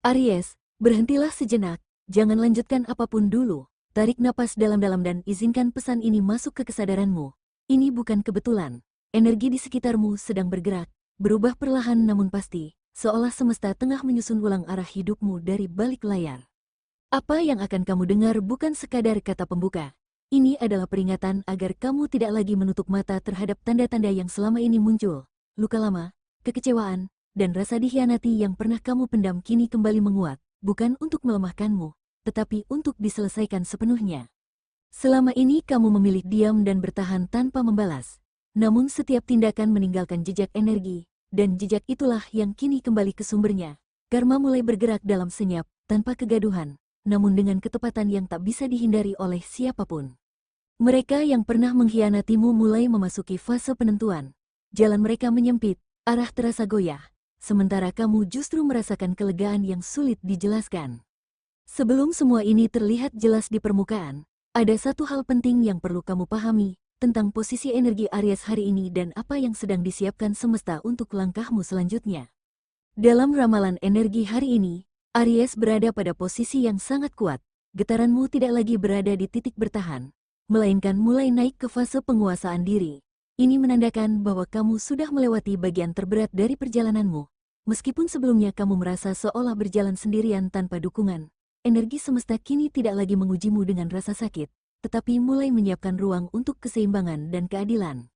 Aries, berhentilah sejenak, jangan lanjutkan apapun dulu. Tarik napas dalam-dalam dan izinkan pesan ini masuk ke kesadaranmu. Ini bukan kebetulan. Energi di sekitarmu sedang bergerak, berubah perlahan namun pasti, seolah semesta tengah menyusun ulang arah hidupmu dari balik layar. Apa yang akan kamu dengar bukan sekadar kata pembuka. Ini adalah peringatan agar kamu tidak lagi menutup mata terhadap tanda-tanda yang selama ini muncul. Luka lama, kekecewaan, dan rasa dikhianati yang pernah kamu pendam kini kembali menguat, bukan untuk melemahkanmu, tetapi untuk diselesaikan sepenuhnya. Selama ini kamu memilih diam dan bertahan tanpa membalas. Namun setiap tindakan meninggalkan jejak energi, dan jejak itulah yang kini kembali ke sumbernya. Karma mulai bergerak dalam senyap, tanpa kegaduhan, namun dengan ketepatan yang tak bisa dihindari oleh siapapun. Mereka yang pernah mengkhianatimu mulai memasuki fase penentuan. Jalan mereka menyempit, arah terasa goyah. Sementara kamu justru merasakan kelegaan yang sulit dijelaskan. Sebelum semua ini terlihat jelas di permukaan, ada satu hal penting yang perlu kamu pahami tentang posisi energi Aries hari ini dan apa yang sedang disiapkan semesta untuk langkahmu selanjutnya. Dalam ramalan energi hari ini, Aries berada pada posisi yang sangat kuat. Getaranmu tidak lagi berada di titik bertahan, melainkan mulai naik ke fase penguasaan diri. Ini menandakan bahwa kamu sudah melewati bagian terberat dari perjalananmu. Meskipun sebelumnya kamu merasa seolah berjalan sendirian tanpa dukungan, energi semesta kini tidak lagi mengujimu dengan rasa sakit, tetapi mulai menyiapkan ruang untuk keseimbangan dan keadilan.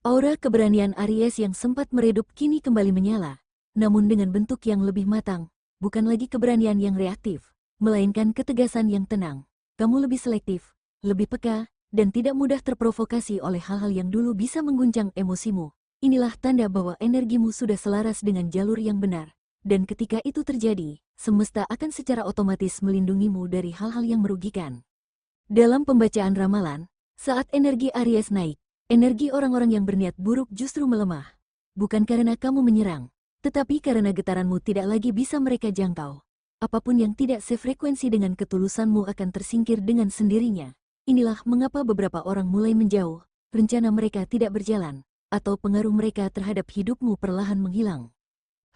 Aura keberanian Aries yang sempat meredup kini kembali menyala, namun dengan bentuk yang lebih matang, bukan lagi keberanian yang reaktif, melainkan ketegasan yang tenang. Kamu lebih selektif, lebih peka, dan tidak mudah terprovokasi oleh hal-hal yang dulu bisa mengguncang emosimu. Inilah tanda bahwa energimu sudah selaras dengan jalur yang benar, dan ketika itu terjadi, semesta akan secara otomatis melindungimu dari hal-hal yang merugikan. Dalam pembacaan ramalan, saat energi Aries naik, energi orang-orang yang berniat buruk justru melemah. Bukan karena kamu menyerang, tetapi karena getaranmu tidak lagi bisa mereka jangkau. Apapun yang tidak sefrekuensi dengan ketulusanmu akan tersingkir dengan sendirinya. Inilah mengapa beberapa orang mulai menjauh, rencana mereka tidak berjalan, atau pengaruh mereka terhadap hidupmu perlahan menghilang.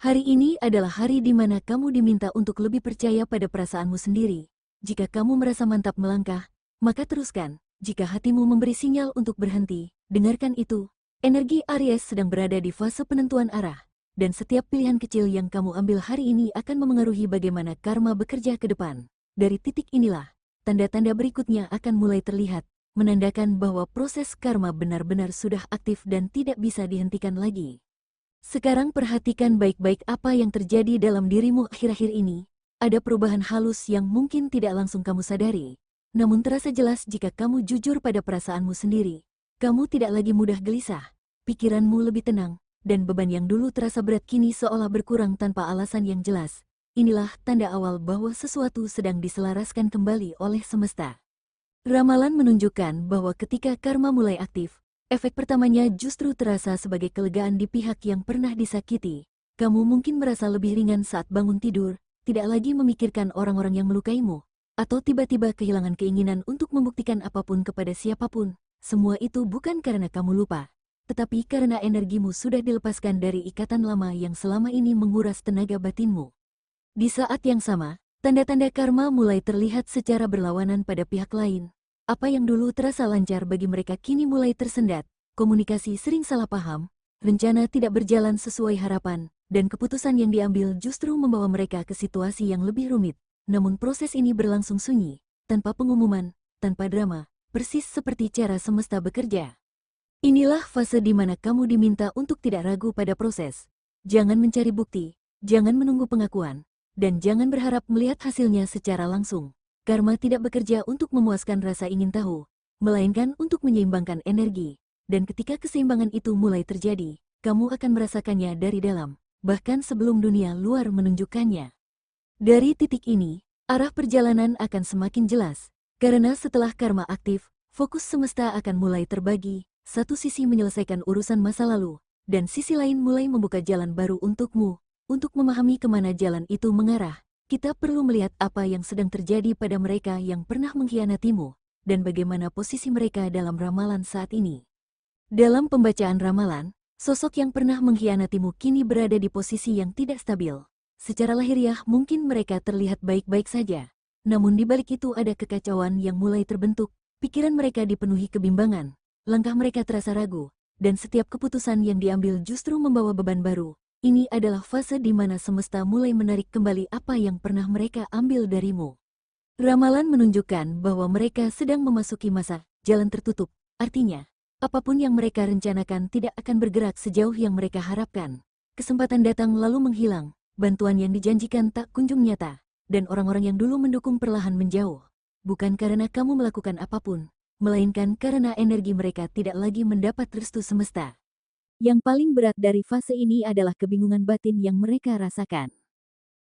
Hari ini adalah hari di mana kamu diminta untuk lebih percaya pada perasaanmu sendiri. Jika kamu merasa mantap melangkah, maka teruskan. Jika hatimu memberi sinyal untuk berhenti, dengarkan itu. Energi Aries sedang berada di fase penentuan arah, dan setiap pilihan kecil yang kamu ambil hari ini akan memengaruhi bagaimana karma bekerja ke depan. Dari titik inilah, tanda-tanda berikutnya akan mulai terlihat, menandakan bahwa proses karma benar-benar sudah aktif dan tidak bisa dihentikan lagi. Sekarang perhatikan baik-baik apa yang terjadi dalam dirimu akhir-akhir ini. Ada perubahan halus yang mungkin tidak langsung kamu sadari, namun terasa jelas jika kamu jujur pada perasaanmu sendiri. Kamu tidak lagi mudah gelisah, pikiranmu lebih tenang, dan beban yang dulu terasa berat kini seolah berkurang tanpa alasan yang jelas. Inilah tanda awal bahwa sesuatu sedang diselaraskan kembali oleh semesta. Ramalan menunjukkan bahwa ketika karma mulai aktif, efek pertamanya justru terasa sebagai kelegaan di pihak yang pernah disakiti. Kamu mungkin merasa lebih ringan saat bangun tidur, tidak lagi memikirkan orang-orang yang melukaimu, atau tiba-tiba kehilangan keinginan untuk membuktikan apapun kepada siapapun. Semua itu bukan karena kamu lupa, tetapi karena energimu sudah dilepaskan dari ikatan lama yang selama ini menguras tenaga batinmu. Di saat yang sama, tanda-tanda karma mulai terlihat secara berlawanan pada pihak lain. Apa yang dulu terasa lancar bagi mereka kini mulai tersendat, komunikasi sering salah paham, rencana tidak berjalan sesuai harapan, dan keputusan yang diambil justru membawa mereka ke situasi yang lebih rumit. Namun proses ini berlangsung sunyi, tanpa pengumuman, tanpa drama, persis seperti cara semesta bekerja. Inilah fase di mana kamu diminta untuk tidak ragu pada proses. Jangan mencari bukti, jangan menunggu pengakuan, dan jangan berharap melihat hasilnya secara langsung. Karma tidak bekerja untuk memuaskan rasa ingin tahu, melainkan untuk menyeimbangkan energi. Dan ketika keseimbangan itu mulai terjadi, kamu akan merasakannya dari dalam, bahkan sebelum dunia luar menunjukkannya. Dari titik ini, arah perjalanan akan semakin jelas, karena setelah karma aktif, fokus semesta akan mulai terbagi, satu sisi menyelesaikan urusan masa lalu, dan sisi lain mulai membuka jalan baru untukmu. Untuk memahami kemana jalan itu mengarah, kita perlu melihat apa yang sedang terjadi pada mereka yang pernah mengkhianatimu, dan bagaimana posisi mereka dalam ramalan saat ini. Dalam pembacaan ramalan, sosok yang pernah mengkhianatimu kini berada di posisi yang tidak stabil. Secara lahiriah mungkin mereka terlihat baik-baik saja. Namun di balik itu ada kekacauan yang mulai terbentuk, pikiran mereka dipenuhi kebimbangan, langkah mereka terasa ragu, dan setiap keputusan yang diambil justru membawa beban baru. Ini adalah fase di mana semesta mulai menarik kembali apa yang pernah mereka ambil darimu. Ramalan menunjukkan bahwa mereka sedang memasuki masa jalan tertutup, artinya, apapun yang mereka rencanakan tidak akan bergerak sejauh yang mereka harapkan. Kesempatan datang lalu menghilang, bantuan yang dijanjikan tak kunjung nyata, dan orang-orang yang dulu mendukung perlahan menjauh. Bukan karena kamu melakukan apapun, melainkan karena energi mereka tidak lagi mendapat restu semesta. Yang paling berat dari fase ini adalah kebingungan batin yang mereka rasakan.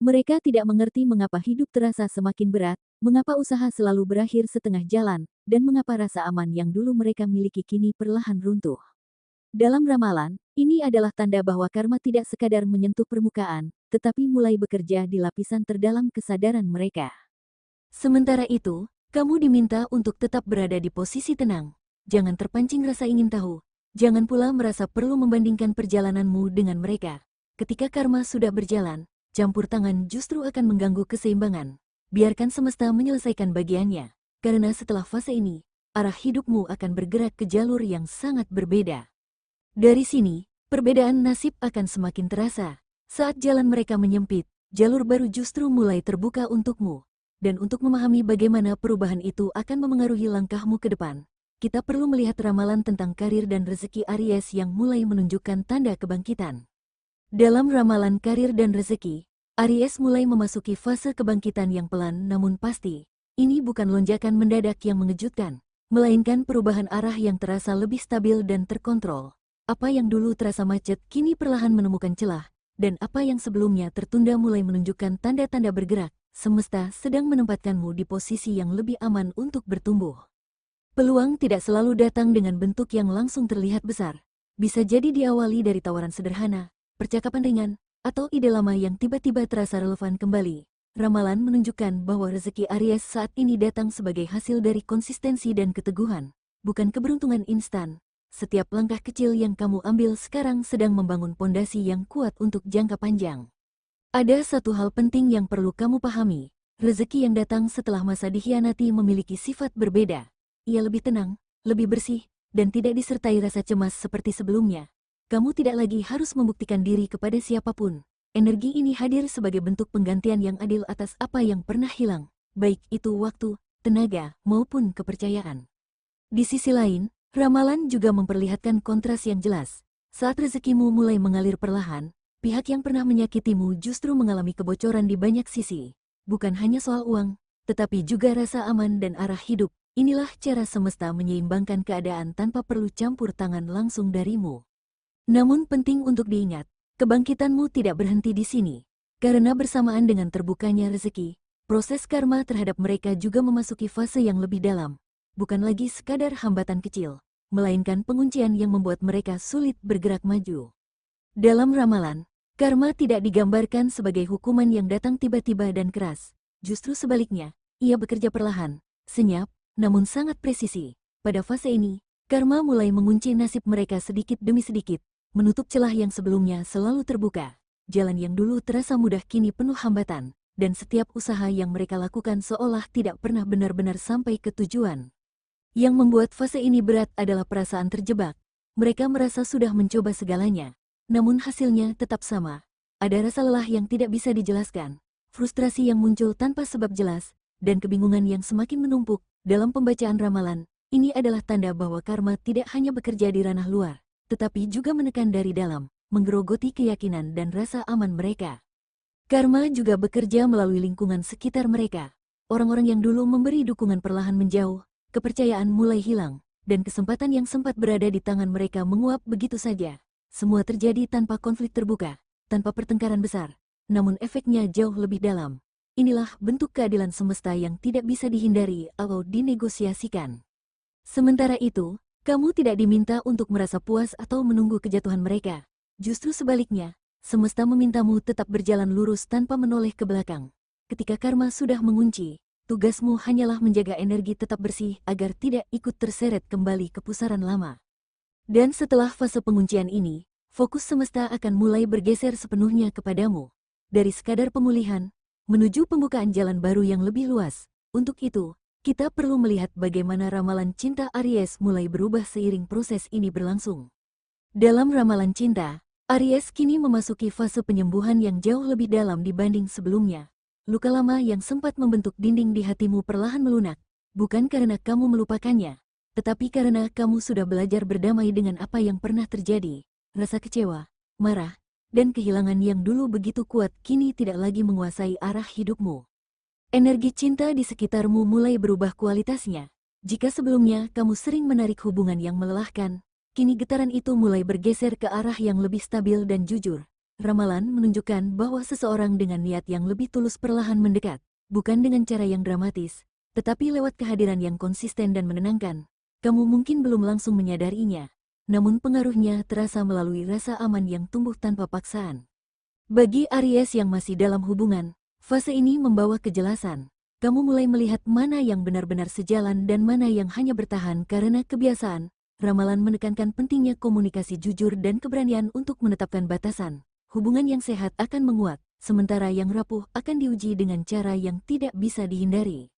Mereka tidak mengerti mengapa hidup terasa semakin berat, mengapa usaha selalu berakhir setengah jalan, dan mengapa rasa aman yang dulu mereka miliki kini perlahan runtuh. Dalam ramalan, ini adalah tanda bahwa karma tidak sekadar menyentuh permukaan, tetapi mulai bekerja di lapisan terdalam kesadaran mereka. Sementara itu, kamu diminta untuk tetap berada di posisi tenang. Jangan terpancing rasa ingin tahu. Jangan pula merasa perlu membandingkan perjalananmu dengan mereka. Ketika karma sudah berjalan, campur tangan justru akan mengganggu keseimbangan. Biarkan semesta menyelesaikan bagiannya. Karena setelah fase ini, arah hidupmu akan bergerak ke jalur yang sangat berbeda. Dari sini, perbedaan nasib akan semakin terasa. Saat jalan mereka menyempit, jalur baru justru mulai terbuka untukmu. Dan untuk memahami bagaimana perubahan itu akan memengaruhi langkahmu ke depan, kita perlu melihat ramalan tentang karir dan rezeki Aries yang mulai menunjukkan tanda kebangkitan. Dalam ramalan karir dan rezeki, Aries mulai memasuki fase kebangkitan yang pelan namun pasti. Ini bukan lonjakan mendadak yang mengejutkan, melainkan perubahan arah yang terasa lebih stabil dan terkontrol. Apa yang dulu terasa macet kini perlahan menemukan celah, dan apa yang sebelumnya tertunda mulai menunjukkan tanda-tanda bergerak. Semesta sedang menempatkanmu di posisi yang lebih aman untuk bertumbuh. Peluang tidak selalu datang dengan bentuk yang langsung terlihat besar. Bisa jadi diawali dari tawaran sederhana, percakapan ringan, atau ide lama yang tiba-tiba terasa relevan kembali. Ramalan menunjukkan bahwa rezeki Aries saat ini datang sebagai hasil dari konsistensi dan keteguhan, bukan keberuntungan instan. Setiap langkah kecil yang kamu ambil sekarang sedang membangun pondasi yang kuat untuk jangka panjang. Ada satu hal penting yang perlu kamu pahami. Rezeki yang datang setelah masa dikhianati memiliki sifat berbeda. Ia lebih tenang, lebih bersih, dan tidak disertai rasa cemas seperti sebelumnya. Kamu tidak lagi harus membuktikan diri kepada siapapun. Energi ini hadir sebagai bentuk penggantian yang adil atas apa yang pernah hilang, baik itu waktu, tenaga, maupun kepercayaan. Di sisi lain, ramalan juga memperlihatkan kontras yang jelas. Saat rezekimu mulai mengalir perlahan, pihak yang pernah menyakitimu justru mengalami kebocoran di banyak sisi. Bukan hanya soal uang, tetapi juga rasa aman dan arah hidup. Inilah cara semesta menyeimbangkan keadaan tanpa perlu campur tangan langsung darimu. Namun penting untuk diingat, kebangkitanmu tidak berhenti di sini. Karena bersamaan dengan terbukanya rezeki, proses karma terhadap mereka juga memasuki fase yang lebih dalam. Bukan lagi sekadar hambatan kecil, melainkan penguncian yang membuat mereka sulit bergerak maju. Dalam ramalan, karma tidak digambarkan sebagai hukuman yang datang tiba-tiba dan keras. Justru sebaliknya, ia bekerja perlahan, senyap, namun sangat presisi. Pada fase ini, karma mulai mengunci nasib mereka sedikit demi sedikit, menutup celah yang sebelumnya selalu terbuka. Jalan yang dulu terasa mudah kini penuh hambatan, dan setiap usaha yang mereka lakukan seolah tidak pernah benar-benar sampai ke tujuan. Yang membuat fase ini berat adalah perasaan terjebak. Mereka merasa sudah mencoba segalanya, namun hasilnya tetap sama. Ada rasa lelah yang tidak bisa dijelaskan, frustrasi yang muncul tanpa sebab jelas, dan kebingungan yang semakin menumpuk. Dalam pembacaan ramalan, ini adalah tanda bahwa karma tidak hanya bekerja di ranah luar, tetapi juga menekan dari dalam, menggerogoti keyakinan dan rasa aman mereka. Karma juga bekerja melalui lingkungan sekitar mereka. Orang-orang yang dulu memberi dukungan perlahan menjauh, kepercayaan mulai hilang, dan kesempatan yang sempat berada di tangan mereka menguap begitu saja. Semua terjadi tanpa konflik terbuka, tanpa pertengkaran besar, namun efeknya jauh lebih dalam. Inilah bentuk keadilan semesta yang tidak bisa dihindari atau dinegosiasikan. Sementara itu, kamu tidak diminta untuk merasa puas atau menunggu kejatuhan mereka. Justru sebaliknya, semesta memintamu tetap berjalan lurus tanpa menoleh ke belakang. Ketika karma sudah mengunci, tugasmu hanyalah menjaga energi tetap bersih agar tidak ikut terseret kembali ke pusaran lama. Dan setelah fase penguncian ini, fokus semesta akan mulai bergeser sepenuhnya kepadamu. dari sekadar pemulihan, menuju pembukaan jalan baru yang lebih luas. Untuk itu, kita perlu melihat bagaimana ramalan cinta Aries mulai berubah seiring proses ini berlangsung. Dalam ramalan cinta, Aries kini memasuki fase penyembuhan yang jauh lebih dalam dibanding sebelumnya. Luka lama yang sempat membentuk dinding di hatimu perlahan melunak, bukan karena kamu melupakannya, tetapi karena kamu sudah belajar berdamai dengan apa yang pernah terjadi. Rasa kecewa, marah, dan kehilangan yang dulu begitu kuat kini tidak lagi menguasai arah hidupmu. Energi cinta di sekitarmu mulai berubah kualitasnya. Jika sebelumnya kamu sering menarik hubungan yang melelahkan, kini getaran itu mulai bergeser ke arah yang lebih stabil dan jujur. Ramalan menunjukkan bahwa seseorang dengan niat yang lebih tulus perlahan mendekat, bukan dengan cara yang dramatis, tetapi lewat kehadiran yang konsisten dan menenangkan. Kamu mungkin belum langsung menyadarinya, namun pengaruhnya terasa melalui rasa aman yang tumbuh tanpa paksaan. Bagi Aries yang masih dalam hubungan, fase ini membawa kejelasan. Kamu mulai melihat mana yang benar-benar sejalan dan mana yang hanya bertahan karena kebiasaan. Ramalan menekankan pentingnya komunikasi jujur dan keberanian untuk menetapkan batasan. Hubungan yang sehat akan menguat, sementara yang rapuh akan diuji dengan cara yang tidak bisa dihindari.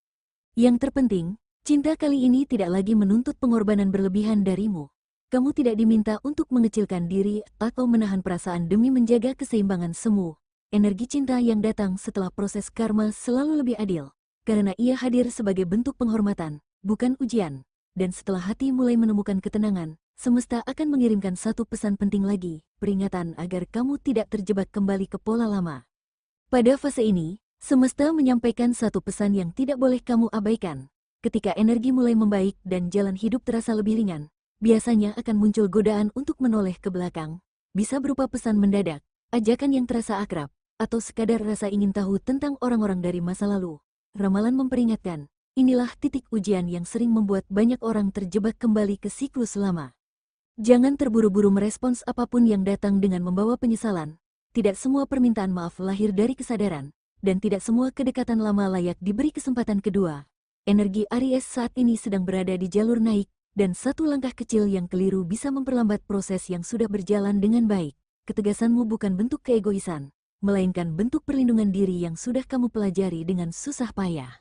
Yang terpenting, cinta kali ini tidak lagi menuntut pengorbanan berlebihan darimu. Kamu tidak diminta untuk mengecilkan diri atau menahan perasaan demi menjaga keseimbangan semu. Energi cinta yang datang setelah proses karma selalu lebih adil, karena ia hadir sebagai bentuk penghormatan, bukan ujian. Dan setelah hati mulai menemukan ketenangan, semesta akan mengirimkan satu pesan penting lagi, peringatan agar kamu tidak terjebak kembali ke pola lama. Pada fase ini, semesta menyampaikan satu pesan yang tidak boleh kamu abaikan. Ketika energi mulai membaik dan jalan hidup terasa lebih ringan, biasanya akan muncul godaan untuk menoleh ke belakang. Bisa berupa pesan mendadak, ajakan yang terasa akrab, atau sekadar rasa ingin tahu tentang orang-orang dari masa lalu. Ramalan memperingatkan, inilah titik ujian yang sering membuat banyak orang terjebak kembali ke siklus lama. Jangan terburu-buru merespons apapun yang datang dengan membawa penyesalan. Tidak semua permintaan maaf lahir dari kesadaran, dan tidak semua kedekatan lama layak diberi kesempatan kedua. Energi Aries saat ini sedang berada di jalur naik, dan satu langkah kecil yang keliru bisa memperlambat proses yang sudah berjalan dengan baik. Ketegasanmu bukan bentuk keegoisan, melainkan bentuk perlindungan diri yang sudah kamu pelajari dengan susah payah.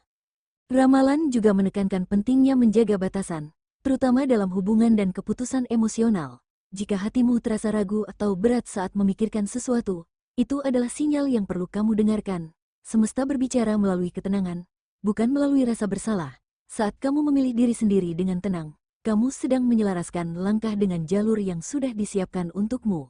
Ramalan juga menekankan pentingnya menjaga batasan, terutama dalam hubungan dan keputusan emosional. Jika hatimu terasa ragu atau berat saat memikirkan sesuatu, itu adalah sinyal yang perlu kamu dengarkan. Semesta berbicara melalui ketenangan, bukan melalui rasa bersalah. Saat kamu memilih diri sendiri dengan tenang, kamu sedang menyelaraskan langkah dengan jalur yang sudah disiapkan untukmu.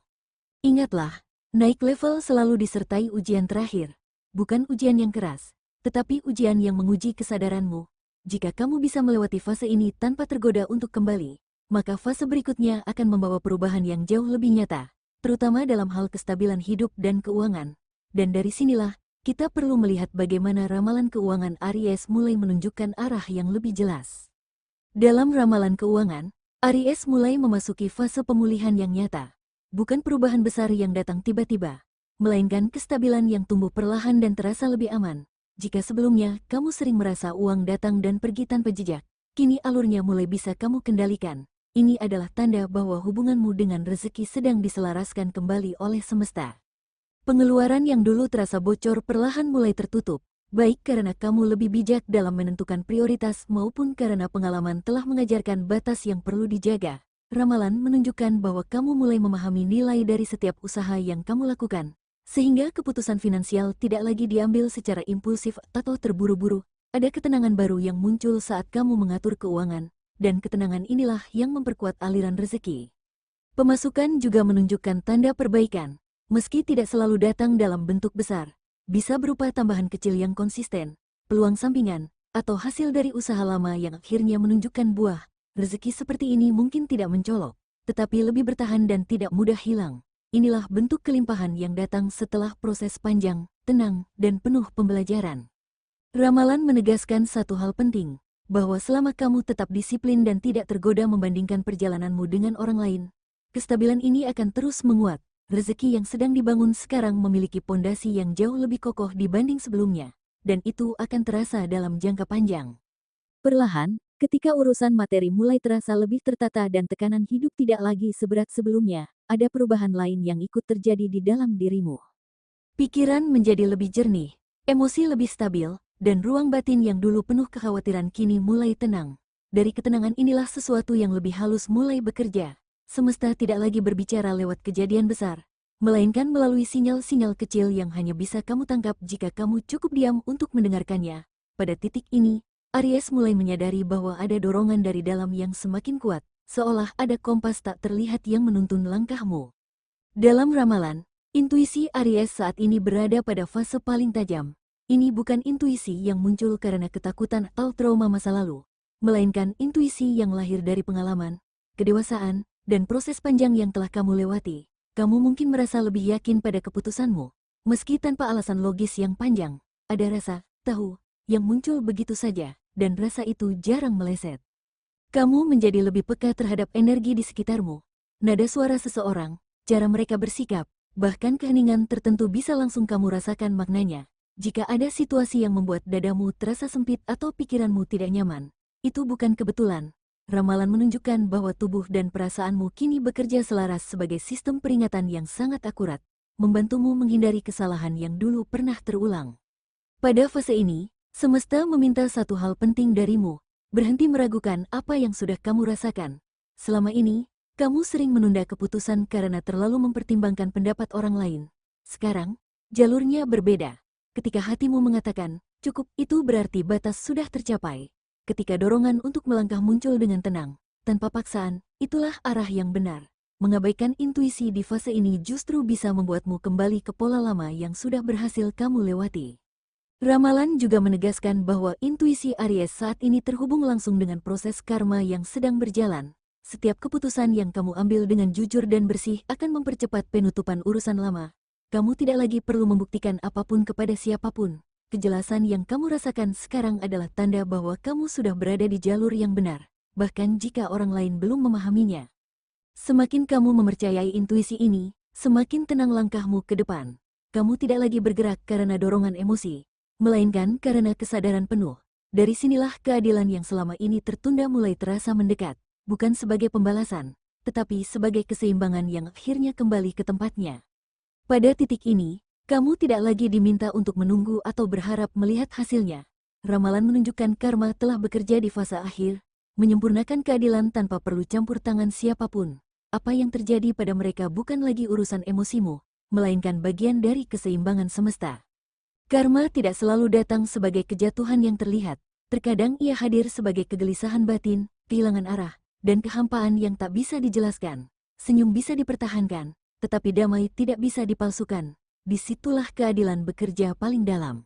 Ingatlah, naik level selalu disertai ujian terakhir, bukan ujian yang keras, tetapi ujian yang menguji kesadaranmu. Jika kamu bisa melewati fase ini tanpa tergoda untuk kembali, maka fase berikutnya akan membawa perubahan yang jauh lebih nyata, terutama dalam hal kestabilan hidup dan keuangan. Dan dari sinilah, kita perlu melihat bagaimana ramalan keuangan Aries mulai menunjukkan arah yang lebih jelas. Dalam ramalan keuangan, Aries mulai memasuki fase pemulihan yang nyata. Bukan perubahan besar yang datang tiba-tiba, melainkan kestabilan yang tumbuh perlahan dan terasa lebih aman. Jika sebelumnya kamu sering merasa uang datang dan pergi tanpa jejak, kini alurnya mulai bisa kamu kendalikan. Ini adalah tanda bahwa hubunganmu dengan rezeki sedang diselaraskan kembali oleh semesta. Pengeluaran yang dulu terasa bocor perlahan mulai tertutup, baik karena kamu lebih bijak dalam menentukan prioritas maupun karena pengalaman telah mengajarkan batas yang perlu dijaga. Ramalan menunjukkan bahwa kamu mulai memahami nilai dari setiap usaha yang kamu lakukan, sehingga keputusan finansial tidak lagi diambil secara impulsif atau terburu-buru. Ada ketenangan baru yang muncul saat kamu mengatur keuangan, dan ketenangan inilah yang memperkuat aliran rezeki. Pemasukan juga menunjukkan tanda perbaikan, meski tidak selalu datang dalam bentuk besar. Bisa berupa tambahan kecil yang konsisten, peluang sampingan, atau hasil dari usaha lama yang akhirnya menunjukkan buah. Rezeki seperti ini mungkin tidak mencolok, tetapi lebih bertahan dan tidak mudah hilang. Inilah bentuk kelimpahan yang datang setelah proses panjang, tenang, dan penuh pembelajaran. Ramalan menegaskan satu hal penting, bahwa selama kamu tetap disiplin dan tidak tergoda membandingkan perjalananmu dengan orang lain, kestabilan ini akan terus menguat. Rezeki yang sedang dibangun sekarang memiliki pondasi yang jauh lebih kokoh dibanding sebelumnya, dan itu akan terasa dalam jangka panjang. Perlahan, ketika urusan materi mulai terasa lebih tertata dan tekanan hidup tidak lagi seberat sebelumnya, ada perubahan lain yang ikut terjadi di dalam dirimu. Pikiran menjadi lebih jernih, emosi lebih stabil, dan ruang batin yang dulu penuh kekhawatiran kini mulai tenang. Dari ketenangan inilah sesuatu yang lebih halus mulai bekerja. Semesta tidak lagi berbicara lewat kejadian besar, melainkan melalui sinyal-sinyal kecil yang hanya bisa kamu tangkap jika kamu cukup diam untuk mendengarkannya. Pada titik ini, Aries mulai menyadari bahwa ada dorongan dari dalam yang semakin kuat, seolah ada kompas tak terlihat yang menuntun langkahmu. Dalam ramalan, intuisi Aries saat ini berada pada fase paling tajam. Ini bukan intuisi yang muncul karena ketakutan atau trauma masa lalu, melainkan intuisi yang lahir dari pengalaman, kedewasaan, dan proses panjang yang telah kamu lewati. Kamu mungkin merasa lebih yakin pada keputusanmu, meski tanpa alasan logis yang panjang. Ada rasa, tahu, yang muncul begitu saja, dan rasa itu jarang meleset. Kamu menjadi lebih peka terhadap energi di sekitarmu. Nada suara seseorang, cara mereka bersikap, bahkan keheningan tertentu bisa langsung kamu rasakan maknanya. Jika ada situasi yang membuat dadamu terasa sempit atau pikiranmu tidak nyaman, itu bukan kebetulan. Ramalan menunjukkan bahwa tubuh dan perasaanmu kini bekerja selaras sebagai sistem peringatan yang sangat akurat, membantumu menghindari kesalahan yang dulu pernah terulang. Pada fase ini, semesta meminta satu hal penting darimu, berhenti meragukan apa yang sudah kamu rasakan. Selama ini, kamu sering menunda keputusan karena terlalu mempertimbangkan pendapat orang lain. Sekarang, jalurnya berbeda. Ketika hatimu mengatakan, cukup, itu berarti batas sudah tercapai. Ketika dorongan untuk melangkah muncul dengan tenang, tanpa paksaan, itulah arah yang benar. Mengabaikan intuisi di fase ini justru bisa membuatmu kembali ke pola lama yang sudah berhasil kamu lewati. Ramalan juga menegaskan bahwa intuisi Aries saat ini terhubung langsung dengan proses karma yang sedang berjalan. Setiap keputusan yang kamu ambil dengan jujur dan bersih akan mempercepat penutupan urusan lama. Kamu tidak lagi perlu membuktikan apapun kepada siapapun. Kejelasan yang kamu rasakan sekarang adalah tanda bahwa kamu sudah berada di jalur yang benar, bahkan jika orang lain belum memahaminya. Semakin kamu mempercayai intuisi ini, semakin tenang langkahmu ke depan. Kamu tidak lagi bergerak karena dorongan emosi, melainkan karena kesadaran penuh. Dari sinilah keadilan yang selama ini tertunda mulai terasa mendekat, bukan sebagai pembalasan, tetapi sebagai keseimbangan yang akhirnya kembali ke tempatnya. Pada titik ini, kamu tidak lagi diminta untuk menunggu atau berharap melihat hasilnya. Ramalan menunjukkan karma telah bekerja di fase akhir, menyempurnakan keadilan tanpa perlu campur tangan siapapun. Apa yang terjadi pada mereka bukan lagi urusan emosimu, melainkan bagian dari keseimbangan semesta. Karma tidak selalu datang sebagai kejatuhan yang terlihat. Terkadang ia hadir sebagai kegelisahan batin, kehilangan arah, dan kehampaan yang tak bisa dijelaskan. Senyum bisa dipertahankan, tetapi damai tidak bisa dipalsukan. Disitulah keadilan bekerja paling dalam.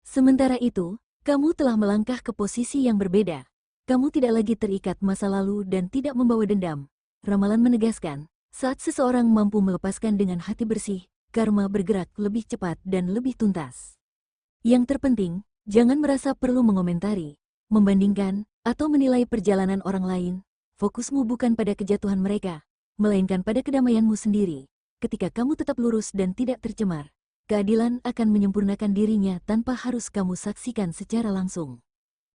Sementara itu, kamu telah melangkah ke posisi yang berbeda. Kamu tidak lagi terikat masa lalu dan tidak membawa dendam. Ramalan menegaskan, saat seseorang mampu melepaskan dengan hati bersih, karma bergerak lebih cepat dan lebih tuntas. Yang terpenting, jangan merasa perlu mengomentari, membandingkan, atau menilai perjalanan orang lain. Fokusmu bukan pada kejatuhan mereka, melainkan pada kedamaianmu sendiri. Ketika kamu tetap lurus dan tidak tercemar, keadilan akan menyempurnakan dirinya tanpa harus kamu saksikan secara langsung.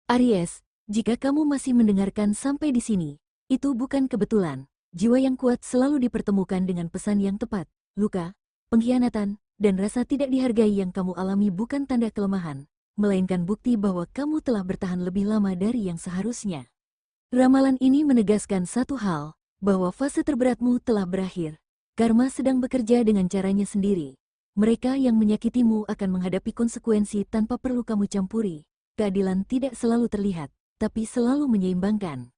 Aries, jika kamu masih mendengarkan sampai di sini, itu bukan kebetulan. Jiwa yang kuat selalu dipertemukan dengan pesan yang tepat. Luka, pengkhianatan, dan rasa tidak dihargai yang kamu alami bukan tanda kelemahan, melainkan bukti bahwa kamu telah bertahan lebih lama dari yang seharusnya. Ramalan ini menegaskan satu hal, bahwa fase terberatmu telah berakhir. Karma sedang bekerja dengan caranya sendiri. Mereka yang menyakitimu akan menghadapi konsekuensi tanpa perlu kamu campuri. Keadilan tidak selalu terlihat, tapi selalu menyeimbangkan.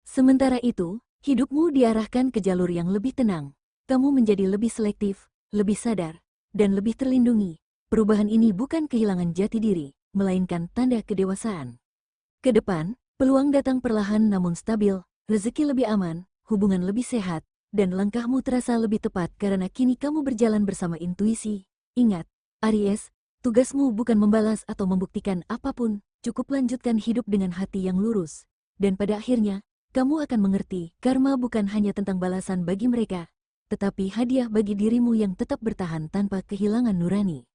Sementara itu, hidupmu diarahkan ke jalur yang lebih tenang. Kamu menjadi lebih selektif, lebih sadar, dan lebih terlindungi. Perubahan ini bukan kehilangan jati diri, melainkan tanda kedewasaan. Ke depan, peluang datang perlahan namun stabil, rezeki lebih aman, hubungan lebih sehat, dan langkahmu terasa lebih tepat karena kini kamu berjalan bersama intuisi. Ingat, Aries, tugasmu bukan membalas atau membuktikan apapun, cukup lanjutkan hidup dengan hati yang lurus. Dan pada akhirnya, kamu akan mengerti, karma bukan hanya tentang balasan bagi mereka, tetapi hadiah bagi dirimu yang tetap bertahan tanpa kehilangan nurani.